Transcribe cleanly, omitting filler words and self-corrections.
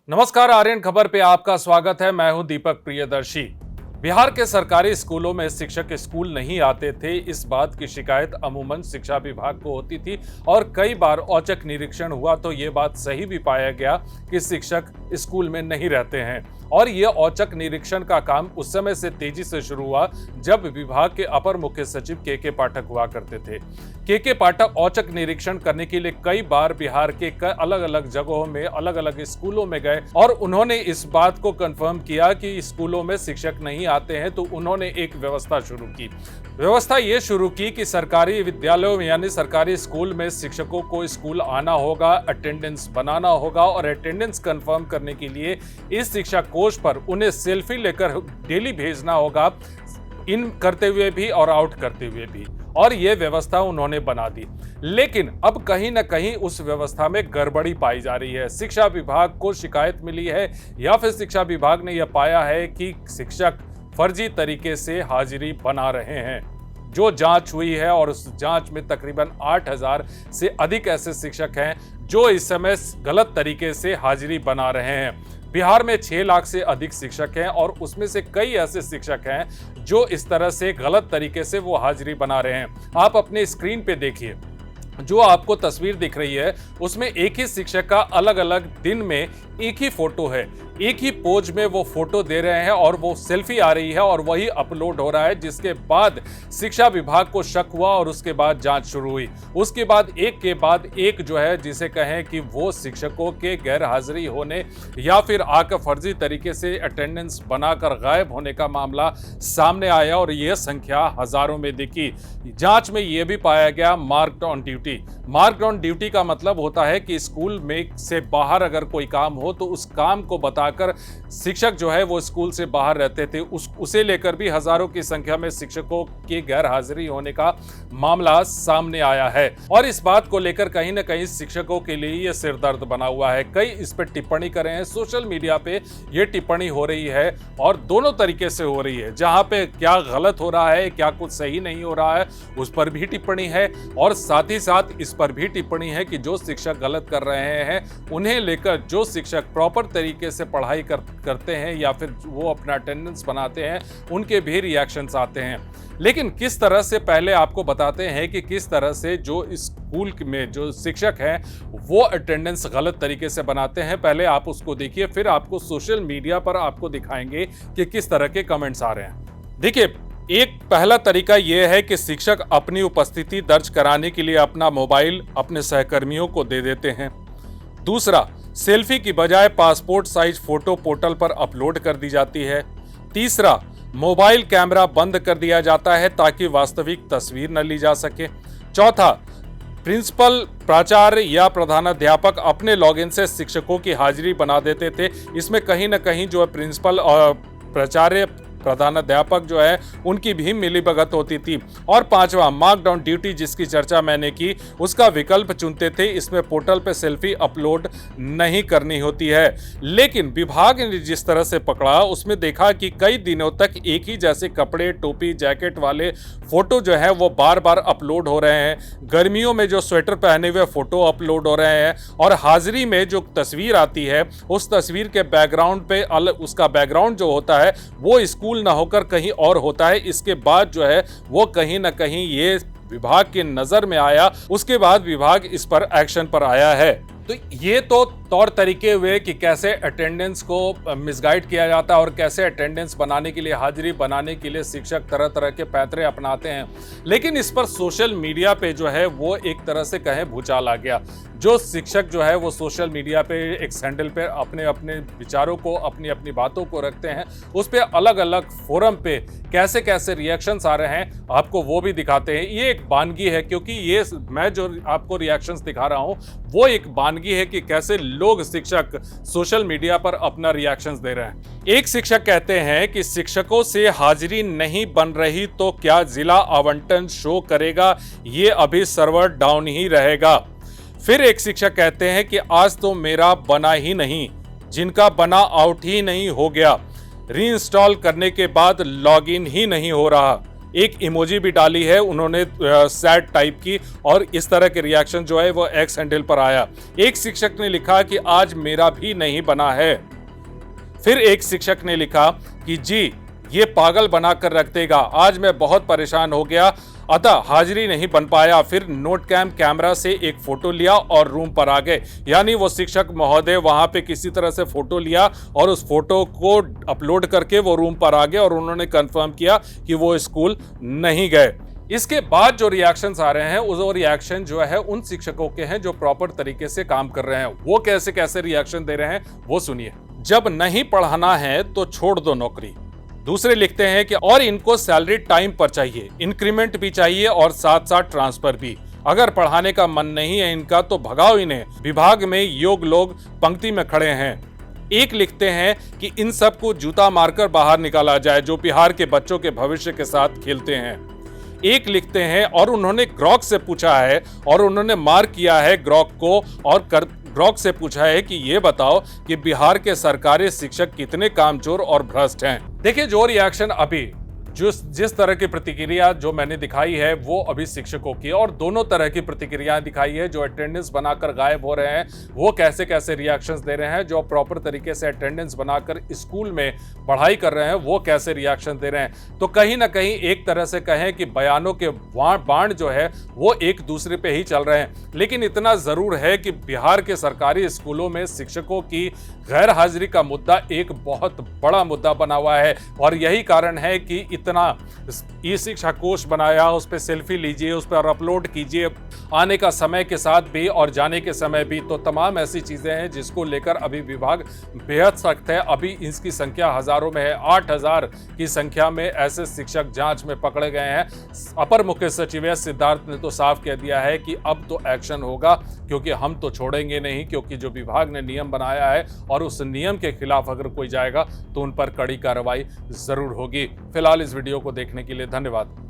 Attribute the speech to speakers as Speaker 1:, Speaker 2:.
Speaker 1: नमस्कार, आर्यन खबर पे आपका स्वागत है। मैं हूं दीपक प्रियदर्शी। बिहार के सरकारी स्कूलों में शिक्षक स्कूल नहीं आते थे, इस बात की शिकायत अमूमन शिक्षा विभाग को होती थी और कई बार औचक निरीक्षण हुआ तो ये बात सही भी पाया गया कि शिक्षक स्कूल में नहीं रहते हैं। और ये औचक निरीक्षण का काम उस समय से तेजी से शुरू हुआ जब विभाग के अपर मुख्य सचिव के पाठक हुआ करते थे। के पाठक औचक निरीक्षण करने के लिए कई बार बिहार के अलग अलग जगहों में अलग अलग स्कूलों में गए और उन्होंने इस बात को कंफर्म किया कि स्कूलों में शिक्षक नहीं आते हैं। तो उन्होंने एक व्यवस्था शुरू की। व्यवस्था ये शुरू की कि सरकारी विद्यालयों में यानी सरकारी स्कूल में शिक्षकों को स्कूल आना होगा, अटेंडेंस बनाना होगा और अटेंडेंस कंफर्म करने के लिए इस शिक्षा कोष पर उन्हें सेल्फी लेकर डेली भेजना होगा, इन करते हुए भी और आउट करते हुए भी। और यह व्यवस्था उन्होंने बना दी। लेकिन अब कहीं ना कहीं उस व्यवस्था में गड़बड़ी पाई जा रही है। शिक्षा विभाग को शिकायत मिली है या फिर शिक्षा विभाग ने यह पाया है कि शिक्षक फर्जी तरीके से हाजिरी बना रहे हैं। जो जांच हुई है और उस जांच में तकरीबन 8000 से अधिक ऐसे शिक्षक हैं जो इस समय गलत तरीके से हाजिरी बना रहे हैं। बिहार में 6 लाख से अधिक शिक्षक हैं और उसमें से कई ऐसे शिक्षक हैं जो इस तरह से गलत तरीके से वो हाजिरी बना रहे हैं। आप अपने स्क्रीन पे देखिए, जो आपको तस्वीर दिख रही है उसमें एक ही शिक्षक का अलग अलग दिन में एक ही फोटो है, एक ही पोज में वो फोटो दे रहे हैं और वो सेल्फी आ रही है और वही अपलोड हो रहा है। जिसके बाद शिक्षा विभाग को शक हुआ और उसके बाद जांच शुरू हुई। उसके बाद एक के बाद एक जो है जिसे कहें कि वो शिक्षकों के गैर हाजिरी होने या फिर आकर फर्जी तरीके से अटेंडेंस बनाकर गायब होने का मामला सामने आया और यह संख्या हजारों में दिखी। जांच में यह भी पाया गया marked on duty. Marked on duty का मतलब होता है कि स्कूल में से बाहर अगर कोई काम हो तो उस काम को बताकर शिक्षक जो है वो स्कूल से बाहर रहते थे। उसे लेकर भी हजारों की संख्या में शिक्षकों की गैर हाजिरी होने का मामला सामने आया है। और इस बात को लेकर कहीं ना कहीं शिक्षकों के लिए यह सिरदर्द बना हुआ है। कई इस पर टिप्पणी कर रहे हैं, सोशल मीडिया पे यह टिप्पणी हो रही है और दोनों तरीके से हो रही है। जहां पे क्या गलत हो रहा है, क्या कुछ सही नहीं हो रहा है, उस पर भी टिप्पणी है और साथ ही साथ इस पर भी टिप्पणी है कि जो शिक्षक गलत कर रहे हैं उन्हें लेकर जो शिक्षक प्रॉपर तरीके से पढ़ाई करते हैं या फिर वो अपना अटेंडेंस बनाते हैं उनके भी रिएक्शंस आते हैं। लेकिन किस तरह से, पहले आपको बताते हैं कि किस तरह से जो स्कूल में जो शिक्षक हैं वो अटेंडेंस गलत तरीके से बनाते हैं। पहले आप उसको देखिए, फिर आपको सोशल मीडिया पर आपको दिखाएंगे कि किस तरह के कमेंट्स आ रहे हैं। देखिए, एक पहला तरीका यह है कि शिक्षक अपनी उपस्थिति दर्ज कराने के लिए अपना मोबाइल अपने सहकर्मियों को दे देते हैं। दूसरा, सेल्फी की बजाय पासपोर्ट साइज फोटो पोर्टल पर अपलोड कर दी जाती है। तीसरा, मोबाइल कैमरा बंद कर दिया जाता है ताकि वास्तविक तस्वीर न ली जा सके। चौथा, प्रिंसिपल, प्राचार्य या प्रधानाध्यापक अपने लॉगिन से शिक्षकों की हाजिरी बना देते थे। इसमें कहीं ना कहीं जो है प्रिंसिपल और प्राचार्य, प्रधानाध्यापक जो है उनकी भी मिलीभगत होती थी। और पांचवा, मार्क डाउन ड्यूटी जिसकी चर्चा मैंने की, उसका विकल्प चुनते थे। इसमें पोर्टल पे सेल्फी अपलोड नहीं करनी होती है। लेकिन विभाग ने जिस तरह से पकड़ा उसमें देखा कि कई दिनों तक एक ही जैसे कपड़े, टोपी, जैकेट वाले फोटो जो है वो बार बार अपलोड हो रहे हैं। गर्मियों में जो स्वेटर पहने हुए फोटो अपलोड हो रहे हैं और हाजिरी में जो तस्वीर आती है उस तस्वीर के बैकग्राउंड पे उसका बैकग्राउंड जो होता है वो स्कूल ना होकर कहीं और होता है। इसके बाद जो है वो कहीं ना कहीं ये विभाग की नजर में आया। उसके बाद विभाग इस पर एक्शन पर आया है। तो ये तो तौर तरीके हुए कि कैसे अटेंडेंस को मिसगाइड किया जाता है और कैसे अटेंडेंस बनाने के लिए, हाजिरी बनाने के लिए शिक्षक तरह तरह के पैतरे अपनाते हैं। लेकिन इस पर सोशल मीडिया पे जो है वो एक तरह से कहें भूचाल आ गया। जो शिक्षक जो है वो सोशल मीडिया पे एक सैंडल पे अपने अपने विचारों को, अपनी अपनी बातों को रखते हैं। उस पर अलग अलग फोरम पे कैसे कैसे रिएक्शंस आ रहे हैं आपको वो भी दिखाते हैं। ये एक वानगी है, क्योंकि ये मैं जो आपको रिएक्शंस दिखा रहा हूँ वो एक वानगी है कि कैसे लोग, शिक्षक सोशल मीडिया पर अपना रिएक्शंस दे रहे हैं। एक शिक्षक कहते हैं कि शिक्षकों से हाजिरी नहीं बन रही तो क्या जिला आवंटन शो करेगा, ये अभी सर्वर डाउन ही रहेगा। फिर एक शिक्षक कहते हैं कि आज तो मेरा बना ही नहीं, जिनका बना आउट ही नहीं हो गया, रीइंस्टॉल करने के बाद लॉगिन ही नहीं हो रहा। एक इमोजी भी डाली है उन्होंने सैड टाइप की, और इस तरह के रिएक्शन जो है वो एक्स हैंडल पर आया। एक शिक्षक ने लिखा कि आज मेरा भी नहीं बना है। फिर एक शिक्षक ने लिखा कि जी ये पागल बनाकर रख देगा, आज मैं बहुत परेशान हो गया अतः हाजिरी नहीं बन पाया। फिर नोट कैमरा से एक फोटो लिया और रूम पर आ गए। यानी वो शिक्षक महोदय वहां पे किसी तरह से फोटो लिया और उस फोटो को अपलोड करके वो रूम पर आ गए और उन्होंने कंफर्म किया कि वो स्कूल नहीं गए। इसके बाद जो रिएक्शंस आ रहे हैं वो रिएक्शन जो है उन शिक्षकों के हैं जो प्रॉपर तरीके से काम कर रहे हैं। वो कैसे कैसे रिएक्शन दे रहे हैं वो सुनिए। जब नहीं पढ़ाना है तो छोड़ दो नौकरी। दूसरे लिखते हैं कि और इनको सैलरी टाइम पर चाहिए, इंक्रीमेंट भी चाहिए और साथ साथ ट्रांसफर भी। अगर पढ़ाने का मन नहीं है इनका तो भगाओ इन्हें। विभाग में योग्य लोग पंक्ति में खड़े हैं। एक लिखते हैं कि इन सबको जूता मारकर बाहर निकाला जाए जो बिहार के बच्चों के भविष्य के साथ खेलते हैं। एक लिखते हैं और उन्होंने ग्रॉक से पूछा है और उन्होंने मार्क किया है ग्रॉक को और ग्रॉक से पूछा है कि ये बताओ कि बिहार के सरकारी शिक्षक कितने कामचोर और भ्रष्ट हैं। देखिए जो रिएक्शन अभी जिस तरह की प्रतिक्रिया जो मैंने दिखाई है वो अभी शिक्षकों की, और दोनों तरह की प्रतिक्रियाएं दिखाई है। जो अटेंडेंस बनाकर गायब हो रहे हैं वो कैसे कैसे रिएक्शंस दे रहे हैं, जो प्रॉपर तरीके से अटेंडेंस बनाकर स्कूल में पढ़ाई कर रहे हैं वो कैसे रिएक्शन दे रहे हैं। तो कहीं ना कहीं एक तरह से कहें कि बयानों के बाण जो है वो एक दूसरे पे ही चल रहे हैं। लेकिन इतना जरूर है कि बिहार के सरकारी स्कूलों में शिक्षकों की गैर हाजिरी का मुद्दा एक बहुत बड़ा मुद्दा बना हुआ है, और यही कारण है कि इतना ई शिक्षा कोष बनाया, उस पर सेल्फी लीजिए, उस पर अपलोड कीजिए, आने का समय के साथ भी और जाने के समय भी। तो तमाम ऐसी चीजें हैं जिसको लेकर अभी विभाग बेहद सख्त है। अभी इसकी संख्या हजारों में है, 8000 की संख्या में ऐसे शिक्षक जांच में पकड़े गए हैं। अपर मुख्य सचिव सिद्धार्थ ने तो साफ कह दिया है कि अब तो एक्शन होगा, क्योंकि हम तो छोड़ेंगे नहीं, क्योंकि जो विभाग ने नियम बनाया है और उस नियम के खिलाफ अगर कोई जाएगा तो उन पर कड़ी कार्रवाई जरूर होगी। फिलहाल इस वीडियो को देखने के लिए धन्यवाद।